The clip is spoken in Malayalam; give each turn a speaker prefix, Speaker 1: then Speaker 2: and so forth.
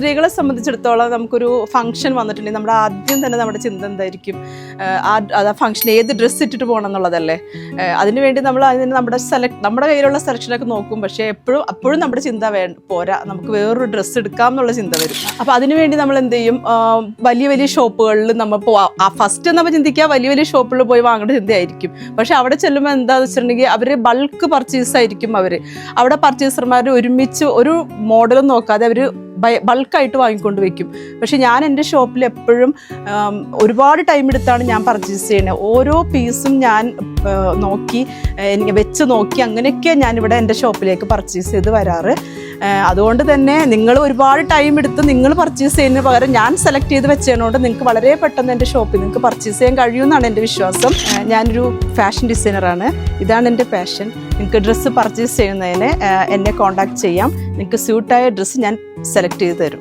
Speaker 1: സ്ത്രീകളെ സംബന്ധിച്ചിടത്തോളം നമുക്കൊരു ഫംഗ്ഷൻ വന്നിട്ടുണ്ടെങ്കിൽ നമ്മുടെ ആദ്യം തന്നെ നമ്മുടെ ചിന്ത എന്തായിരിക്കും, ആ ഫംഗ്ഷൻ ഏത് ഡ്രസ്സ് ഇട്ടിട്ട് പോകണം എന്നുള്ളതല്ലേ. അതിനുവേണ്ടി നമ്മൾ അതിന് നമ്മുടെ കയ്യിലുള്ള സെലക്ഷനൊക്കെ നോക്കും. പക്ഷേ അപ്പോഴും നമ്മുടെ ചിന്ത പോരാ, നമുക്ക് വേറൊരു ഡ്രസ്സ് എടുക്കാം എന്നുള്ള ചിന്ത വരും. അപ്പോൾ അതിനുവേണ്ടി നമ്മൾ എന്ത് ചെയ്യും, വലിയ വലിയ ഷോപ്പുകളിൽ നമ്മൾ ഫസ്റ്റ് നമ്മൾ ചിന്തിക്കുക വലിയ വലിയ ഷോപ്പുകളിൽ പോയി വാങ്ങേണ്ട ചിന്തയായിരിക്കും. പക്ഷെ അവിടെ ചെല്ലുമ്പോൾ എന്താണെന്ന് വെച്ചിട്ടുണ്ടെങ്കിൽ അവർ ബൾക്ക് പർച്ചേസ് ആയിരിക്കും. അവിടെ പർച്ചേസർമാർ ഒരുമിച്ച് ഒരു മോഡലും നോക്കാതെ അവർ ബൾക്കായിട്ട് വാങ്ങിക്കൊണ്ട് വയ്ക്കും. പക്ഷെ ഞാൻ എൻ്റെ ഷോപ്പിൽ എപ്പോഴും ഒരുപാട് ടൈം എടുത്താണ് ഞാൻ പർച്ചേസ് ചെയ്യുന്നത്. ഓരോ പീസും ഞാൻ വെച്ച് നോക്കി അങ്ങനെയൊക്കെ ഞാനിവിടെ എൻ്റെ ഷോപ്പിലേക്ക് പർച്ചേസ് ചെയ്ത് വരാറ്. അതുകൊണ്ട് തന്നെ നിങ്ങൾ ഒരുപാട് ടൈം എടുത്ത് നിങ്ങൾ പർച്ചേസ് ചെയ്യുന്നതിന് പകരം ഞാൻ സെലക്ട് ചെയ്ത് വെച്ചതുകൊണ്ട് നിങ്ങൾക്ക് വളരെ പെട്ടെന്ന് എൻ്റെ ഷോപ്പിൽ നിങ്ങൾക്ക് പർച്ചേസ് ചെയ്യാൻ കഴിയുമെന്നാണ് എൻ്റെ വിശ്വാസം. ഞാനൊരു ഫാഷൻ ഡിസൈനറാണ്. ഇതാണ് എൻ്റെ പാഷൻ. നിങ്ങൾക്ക് ഡ്രസ്സ് പർച്ചേസ് ചെയ്യുന്നതിന് എന്നെ കോൺടാക്ട് ചെയ്യാം. നിങ്ങൾക്ക് സ്യൂട്ടായ ഡ്രസ്സ് ഞാൻ സെലക്ട് ചെയ്ത് തരും.